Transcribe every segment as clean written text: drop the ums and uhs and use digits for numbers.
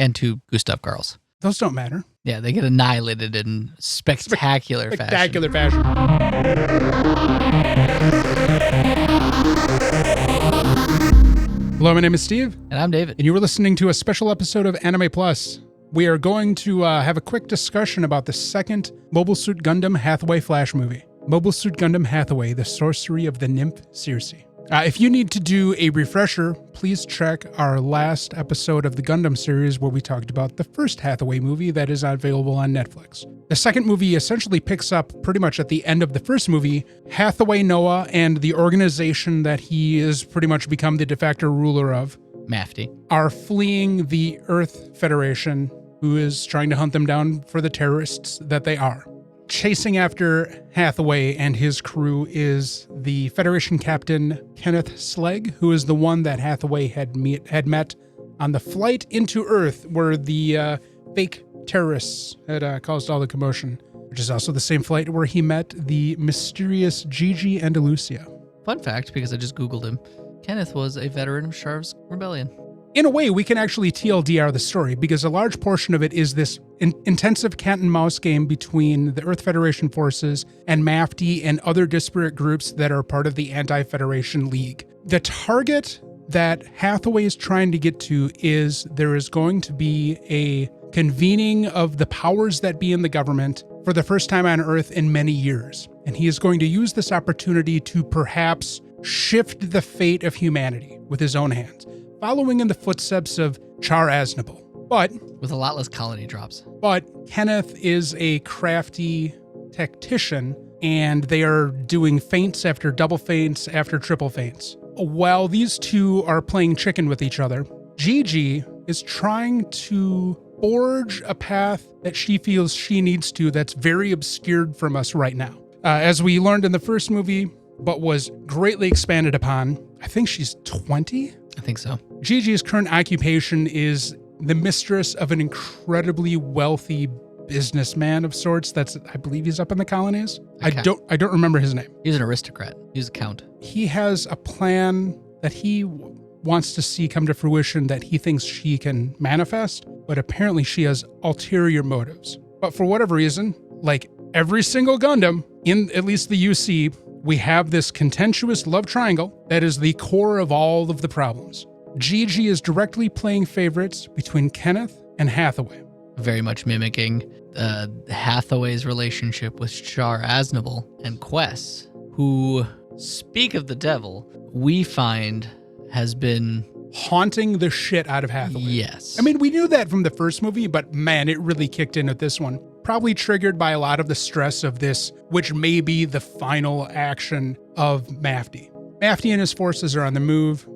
And 2 Gustav girls. Those don't matter. Yeah, they get annihilated in spectacular fashion. Spectacular fashion. Hello, my name is Steve. And I'm David. And you were listening to a special episode of Anime Plus. We are going to have a quick discussion about the second Mobile Suit Gundam Hathaway Flash movie. Mobile Suit Gundam Hathaway, the Sorcery of the Nymph Circe. If you need to do a refresher, please check our last episode of the Gundam series where we talked about the first Hathaway movie that is available on Netflix. The second movie essentially picks up pretty much at the end of the first movie. Hathaway Noah and the organization that he is pretty much become the de facto ruler of, Mafty, are fleeing the Earth Federation, who is trying to hunt them down for the terrorists that they are. Chasing after Hathaway and his crew is the Federation captain Kenneth Slegg, who is the one that Hathaway had met on the flight into Earth where the fake terrorists had caused all the commotion, which is also the same flight where he met the mysterious Gigi and Lucia. Fun fact, because I just Googled him, Kenneth was a veteran of Sharv's Rebellion. In a way, we can actually TLDR the story because a large portion of it is this intensive cat and mouse game between the Earth Federation forces and Mafty and other disparate groups that are part of the Anti-Federation League. The target that Hathaway is trying to get to is there is going to be a convening of the powers that be in the government for the first time on Earth in many years. And he is going to use this opportunity to perhaps shift the fate of humanity with his own hands, following in the footsteps of Char Aznable. But with a lot less colony drops. But Kenneth is a crafty tactician, and they are doing feints after double feints after triple feints. While these two are playing chicken with each other, Gigi is trying to forge a path that she feels she needs to that's very obscured from us right now. As we learned in the first movie, but was greatly expanded upon, I think she's 20? I think so. Gigi's current occupation is the mistress of an incredibly wealthy businessman of sorts. I believe he's up in the colonies. Okay. I don't remember his name. He's an aristocrat. He's a count. He has a plan that he wants to see come to fruition that he thinks she can manifest, but apparently she has ulterior motives. But for whatever reason, like every single Gundam, in at least the UC, we have this contentious love triangle that is the core of all of the problems. Gigi is directly playing favorites between Kenneth and Hathaway. Very much mimicking Hathaway's relationship with Char Aznable and Quess, who, speak of the devil, we find has been haunting the shit out of Hathaway. Yes. I mean, we knew that from the first movie, but man, it really kicked in with this one. Probably triggered by a lot of the stress of this, which may be the final action of Mafty. Mafty and his forces are on the move.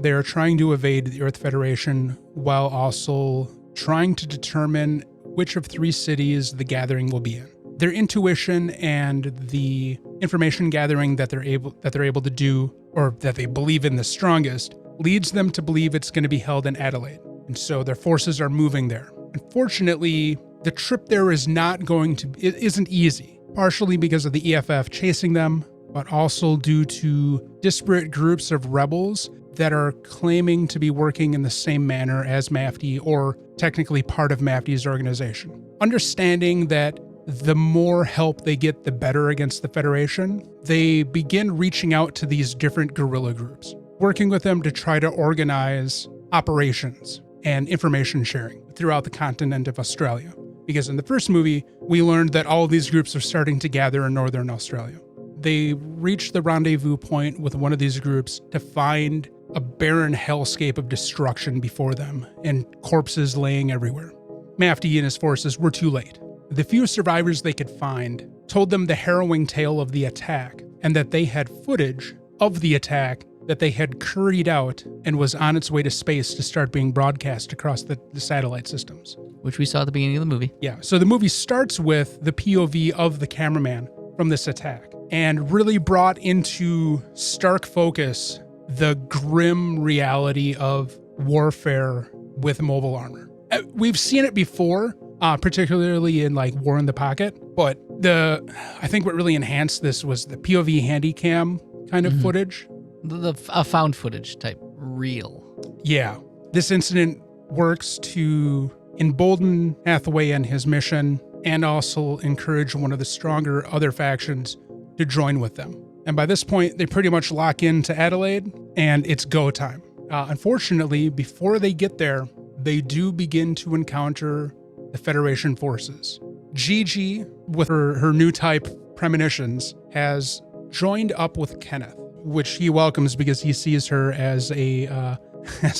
They are trying to evade the Earth Federation while also trying to determine which of 3 cities the gathering will be in. Their intuition and the information gathering that they're able to do, or that they believe in the strongest, leads them to believe it's going to be held in Adelaide. And so their forces are moving there. Unfortunately, the trip there isn't easy, partially because of the EFF chasing them, but also due to disparate groups of rebels that are claiming to be working in the same manner as Mafty, or technically part of Mafty's organization. Understanding that the more help they get, the better against the Federation, they begin reaching out to these different guerrilla groups, working with them to try to organize operations and information sharing throughout the continent of Australia. Because in the first movie, we learned that all of these groups are starting to gather in northern Australia. They reach the rendezvous point with one of these groups to find a barren hellscape of destruction before them and corpses laying everywhere. Mafty and his forces were too late. The few survivors they could find told them the harrowing tale of the attack and that they had footage of the attack that they had curried out and was on its way to space to start being broadcast across the satellite systems. Which we saw at the beginning of the movie. Yeah, so the movie starts with the POV of the cameraman from this attack and really brought into stark focus the grim reality of warfare with mobile armor. We've seen it before, particularly in like War in the Pocket, but I think what really enhanced this was the POV handy cam kind of footage. The found footage type reel. Yeah. This incident works to embolden Hathaway and his mission, and also encourage one of the stronger other factions to join with them. And by this point, they pretty much lock into Adelaide, and it's go time. Unfortunately, before they get there, they do begin to encounter the Federation forces. Gigi, with her new type premonitions, has joined up with Kenneth, which he welcomes because he sees her as a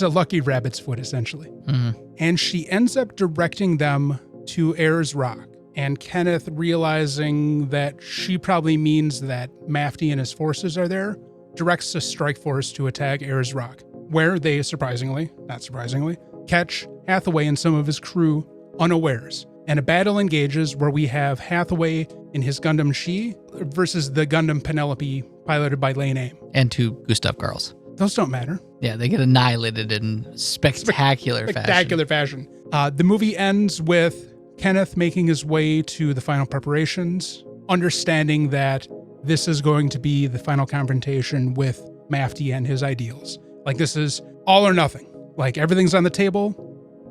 lucky rabbit's foot, essentially. Mm-hmm. And she ends up directing them to Ayers Rock. And Kenneth, realizing that she probably means that Mafty and his forces are there, directs a strike force to attack Ayers Rock, where they, not surprisingly, catch Hathaway and some of his crew unawares. And a battle engages where we have Hathaway in his Gundam She versus the Gundam Penelope piloted by Lane Aim. And 2 Gustav Girls. Those don't matter. Yeah, they get annihilated in spectacular fashion. The movie ends with Kenneth making his way to the final preparations, understanding that this is going to be the final confrontation with Mafty and his ideals. Like, this is all or nothing. Like, everything's on the table.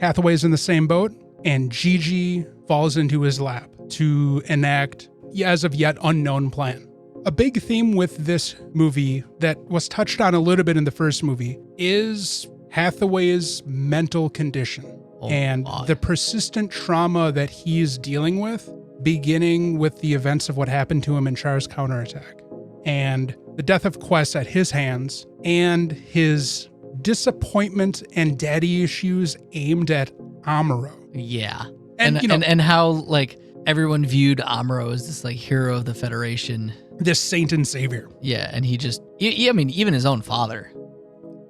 Hathaway's in the same boat, and Gigi falls into his lap to enact, as of yet unknown plan. A big theme with this movie that was touched on a little bit in the first movie is Hathaway's mental condition and the persistent trauma that he's dealing with, beginning with the events of what happened to him in Char's counterattack, and the death of Quest at his hands, and his disappointment and daddy issues aimed at Amuro. Yeah. And how, like, everyone viewed Amuro as this, like, hero of the Federation. This saint and savior. Yeah, and he just, I mean, even his own father,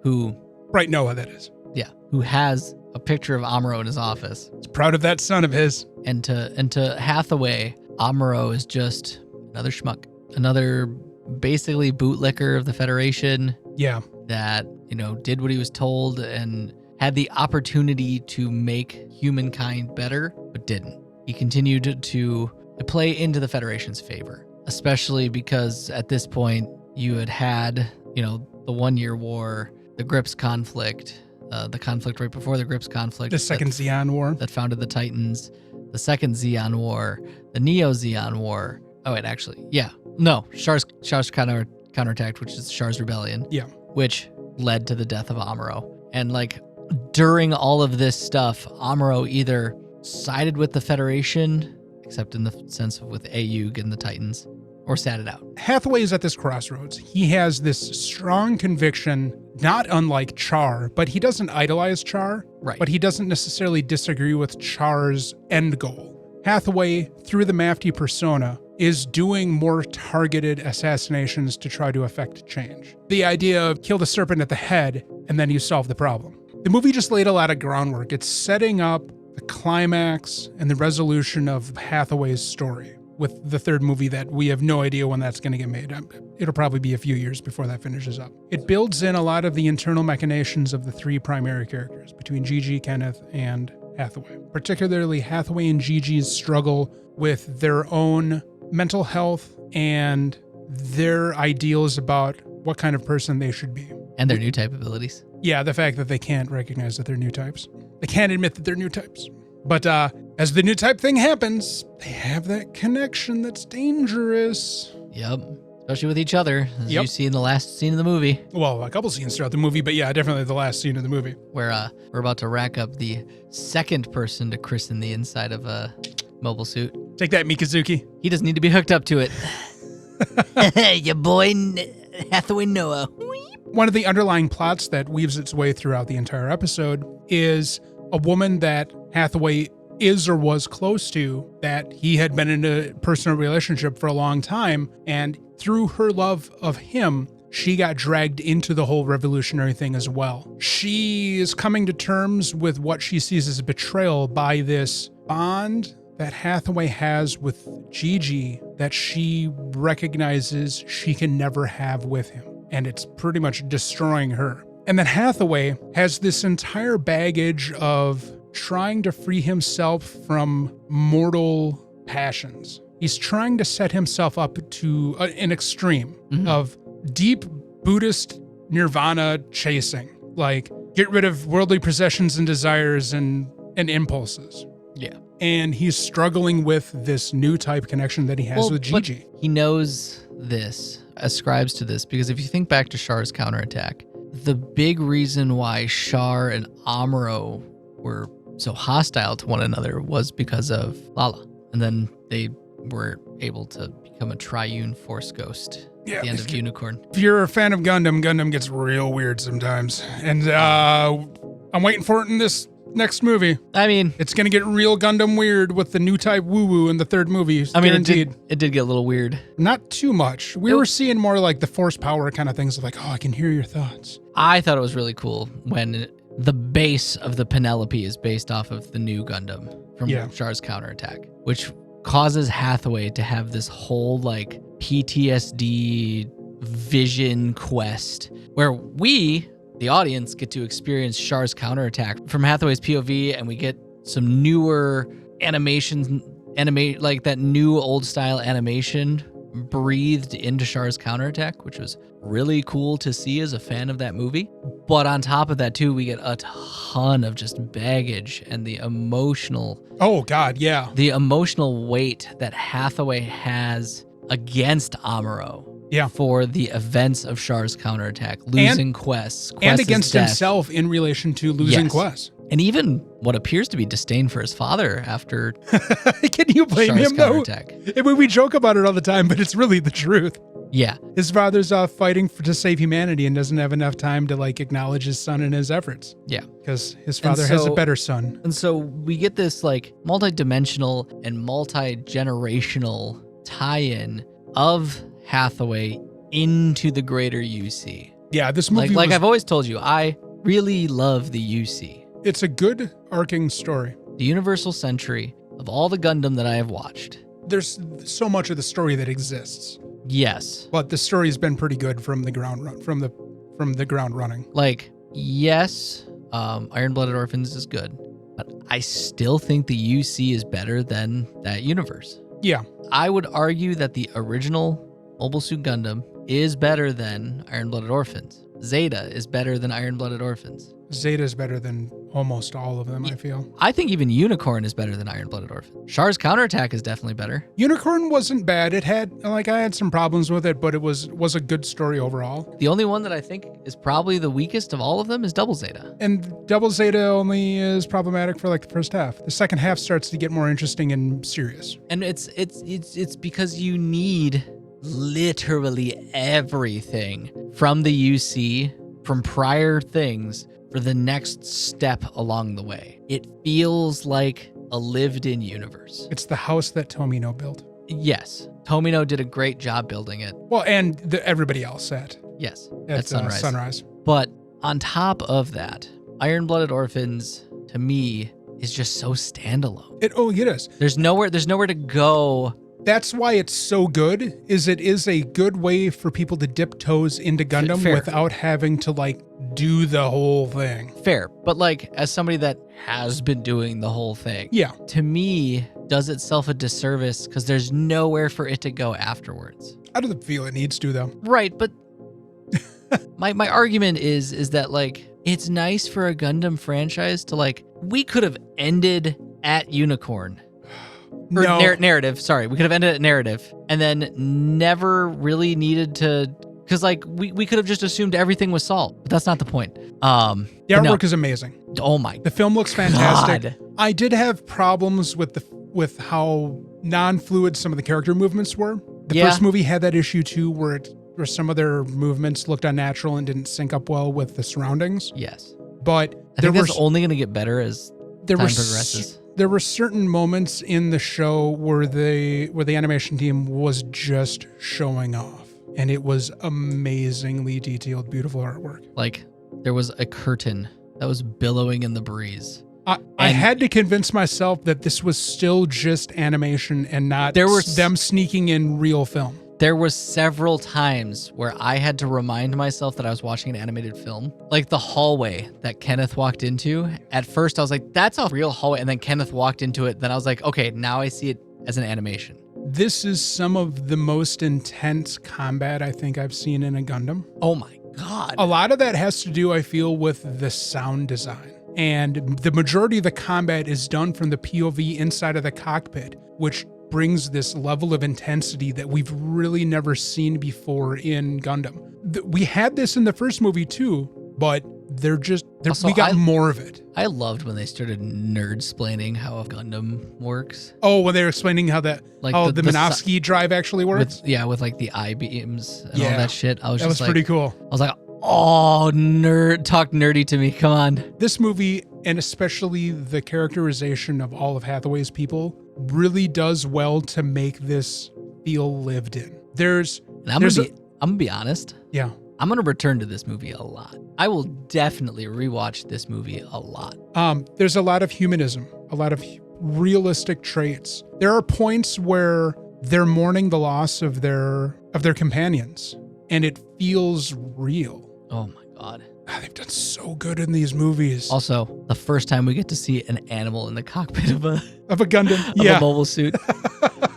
who... Right, Noah, that is. Yeah, who has a picture of Amuro in his office. He's proud of that son of his. And to Hathaway, Amuro is just another schmuck. Another, basically, bootlicker of the Federation. Yeah. That, did what he was told and had the opportunity to make humankind better, but didn't. He continued to play into the Federation's favor, especially because at this point you had the 1 Year War, the Grips conflict, the conflict right before the Grips conflict. The Second Zeon War. That founded the Titans, the Second Zeon War, the Neo-Zeon War. Oh, wait, actually, yeah. No, Char's counterattacked, which is Char's Rebellion. Yeah. Which led to the death of Amuro. And, like, during all of this stuff, Amuro either sided with the Federation, except in the sense of with Aug and the Titans, or sat it out. Hathaway is at this crossroads. He has this strong conviction, not unlike Char, but he doesn't idolize Char, right? But he doesn't necessarily disagree with Char's end goal. Hathaway, through the Mafty persona, is doing more targeted assassinations to try to affect change. The idea of kill the serpent at the head, and then you solve the problem. The movie just laid a lot of groundwork. It's setting up the climax and the resolution of Hathaway's story, with the third movie that we have no idea when that's going to get made. It'll probably be a few years before that finishes up. It builds in a lot of the internal machinations of the 3 primary characters between Gigi, Kenneth, and Hathaway. Particularly Hathaway and Gigi's struggle with their own mental health and their ideals about what kind of person they should be. And their new type abilities. Yeah, the fact that they can't recognize that they're new types. They can't admit that they're new types. But as the new type thing happens, they have that connection that's dangerous. Yep. Especially with each other, as you see in the last scene of the movie. Well, a couple scenes throughout the movie, but yeah, definitely the last scene of the movie. Where we're about to rack up the second person to christen the inside of a mobile suit. Take that, Mikazuki. He doesn't need to be hooked up to it. Your boy, Hathaway Noah. One of the underlying plots that weaves its way throughout the entire episode is a woman that Hathaway is or was close to, that he had been in a personal relationship for a long time, and through her love of him, she got dragged into the whole revolutionary thing as well. She is coming to terms with what she sees as a betrayal by this bond that Hathaway has with Gigi that she recognizes she can never have with him. And it's pretty much destroying her. And then Hathaway has this entire baggage of trying to free himself from mortal passions. He's trying to set himself up to an extreme of deep Buddhist nirvana chasing. Like, get rid of worldly possessions and desires and impulses. Yeah. And he's struggling with this new type connection that he has with Gigi. He knows this, ascribes to this, because if you think back to Char's counterattack, the big reason why Char and Amuro were so hostile to one another was because of Lala. And then they were able to become a triune force ghost at the end of Unicorn. If you're a fan of Gundam, Gundam gets real weird sometimes. And I'm waiting for it in this next movie. I mean, it's going to get real Gundam weird with the new type woo-woo in the third movie. I mean, guaranteed. It did get a little weird. Not too much. We were seeing more like the force power kind of things, like, oh, I can hear your thoughts. I thought it was really cool when the base of the Penelope is based off of the new Gundam from Char's counterattack, which causes Hathaway to have this whole like PTSD vision quest where we, the audience, get to experience Char's counterattack from Hathaway's POV, and we get some newer animations, like that new old style animation breathed into Char's counterattack, which was really cool to see as a fan of that movie. But on top of that too, we get a ton of just baggage and the emotional the emotional weight that Hathaway has against Amuro for the events of Char's counterattack, losing Quest and against himself in relation to losing Quest. And even what appears to be disdain for his father after Can you blame Char's him, though? counterattack. I mean, we joke about it all the time, but it's really the truth. Yeah. His father's fighting to save humanity and doesn't have enough time to like acknowledge his son and his efforts. Yeah. Because his father has a better son. And so we get this like multi-dimensional and multi-generational tie-in of Hathaway into the greater UC. Yeah, this movie like I've always told you, I really love the UC. It's a good arcing story. The Universal Century of all the Gundam that I have watched. There's so much of the story that exists. Yes. But the story's been pretty good from the ground running. Like, yes, Iron-Blooded Orphans is good, but I still think the UC is better than that universe. Yeah. I would argue that the original Mobile Suit Gundam is better than Iron-Blooded Orphans. Zeta is better than Iron-Blooded Orphans. Zeta's better than almost all of them, I feel. I think even Unicorn is better than Iron-Blooded Orphans. Char's counterattack is definitely better. Unicorn wasn't bad. It had, like, I had some problems with it, but it was a good story overall. The only one that I think is probably the weakest of all of them is Double Zeta. And Double Zeta only is problematic for like the first half. The second half starts to get more interesting and serious. And it's because you need literally everything from the UC, from prior things, for the next step along the way. It feels like a lived-in universe. It's the house that Tomino built. Yes. Tomino did a great job building it. Well, and everybody else at Sunrise. But on top of that, Iron-Blooded Orphans, to me, is just so standalone. It is. There's nowhere to go. That's why it's so good, is it is a good way for people to dip toes into Gundam without having to like do the whole thing. Fair. But like, as somebody that has been doing the whole thing, to me, does itself a disservice because there's nowhere for it to go afterwards. I don't feel it needs to, though. Right, but my argument is that like, it's nice for a Gundam franchise to like, we could have ended at Unicorn. Narrative. Sorry, we could have ended at narrative and then never really needed to, because like we could have just assumed everything was solved. But that's not the point. The artwork is amazing. Oh my! The film looks fantastic. I did have problems with how non-fluid some of the character movements were. The first movie had that issue too, where some of their movements looked unnatural and didn't sync up well with the surroundings. Yes, but I think that's only going to get better as time progresses. There were certain moments in the show where the animation team was just showing off, and it was amazingly detailed, beautiful artwork. Like there was a curtain that was billowing in the breeze. I had to convince myself that this was still just animation and not them sneaking in real film. There were several times where I had to remind myself that I was watching an animated film. Like the hallway that Kenneth walked into. At first, I was like, that's a real hallway. And then Kenneth walked into it. Then I was like, okay, now I see it as an animation. This is some of the most intense combat I think I've seen in a Gundam. Oh my God. A lot of that has to do, I feel, with the sound design. And the majority of the combat is done from the POV inside of the cockpit, which brings this level of intensity that we've really never seen before in Gundam. We had this in the first movie too, but we got more of it. I loved when they started nerd-splaining how a Gundam works. Oh, when they were explaining how the Minovsky drive actually works? With like the I-beams and all that shit. That was pretty cool. I was like, oh, nerd, talk nerdy to me. Come on. This movie, and especially the characterization of all of Hathaway's people, really does well to make this feel lived in. I'm gonna be honest. Yeah. I'm going to return to this movie a lot. I will definitely rewatch this movie a lot. There's a lot of humanism, a lot of realistic traits. There are points where they're mourning the loss of their companions, and it feels real. Oh my God. They've done so good in these movies. Also, the first time we get to see an animal in the cockpit of a Gundam, of a mobile suit.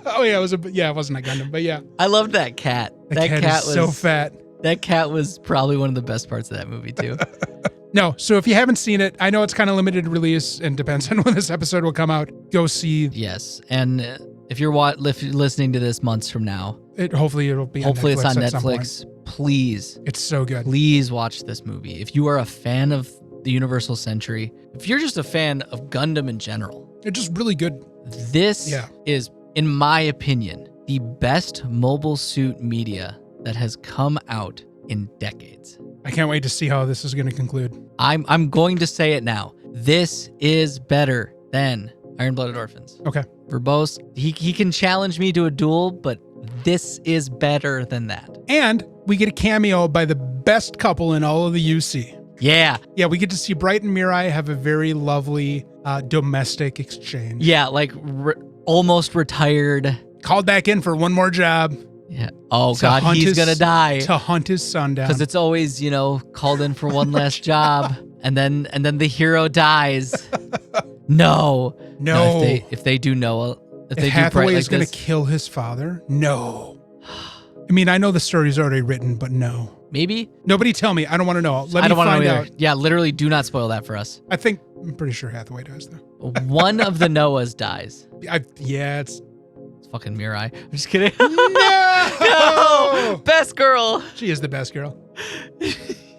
Oh yeah, it wasn't a Gundam, but yeah. I loved that cat. That cat was so fat. That cat was probably one of the best parts of that movie too. No, so if you haven't seen it, I know it's kind of limited release and depends on when this episode will come out. Go see. Yes, and if you're listening to this months from now, hopefully it'll be. Hopefully on Netflix it's on at Netflix. Please, it's so good. Please watch this movie. If you are a fan of the Universal Century, if you're just a fan of Gundam in general, it's just really good. This is, in my opinion, the best mobile suit media that has come out in decades. I can't wait to see how this is going to conclude. I'm going to say it now. This is better than Iron-Blooded Orphans. Okay. Verbose, he can challenge me to a duel, but this is better than that. And we get a cameo by the best couple in all of the UC. Yeah. Yeah, we get to see Bright and Mirai have a very lovely domestic exchange. Yeah, like almost retired. Called back in for one more job. Yeah. Oh God, he's gonna die to hunt his son down. Because it's always, called in for one last job, and then the hero dies. No. If they do Noah, if they Hathaway do Bright is gonna kill his father, no. I mean, I know the story's already written, but no. Maybe. Nobody tell me. I don't want to know. I don't want to know either. Yeah, literally, do not spoil that for us. I'm pretty sure Hathaway does though. One of the Noahs dies. It's fucking Mirai. I'm just kidding. No! Best girl. She is the best girl. All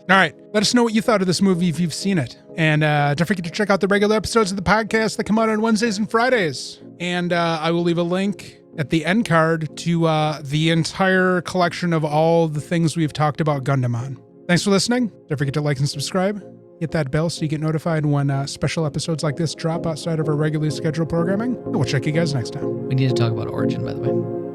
right. Let us know what you thought of this movie if you've seen it. And don't forget to check out the regular episodes of the podcast that come out on Wednesdays and Fridays. And I will leave a link at the end card to the entire collection of all the things we've talked about Gundam on. Thanks for listening. Don't forget to like and subscribe. Hit that bell so you get notified when special episodes like this drop outside of our regularly scheduled programming. And we'll check you guys next time. We need to talk about Origin, by the way.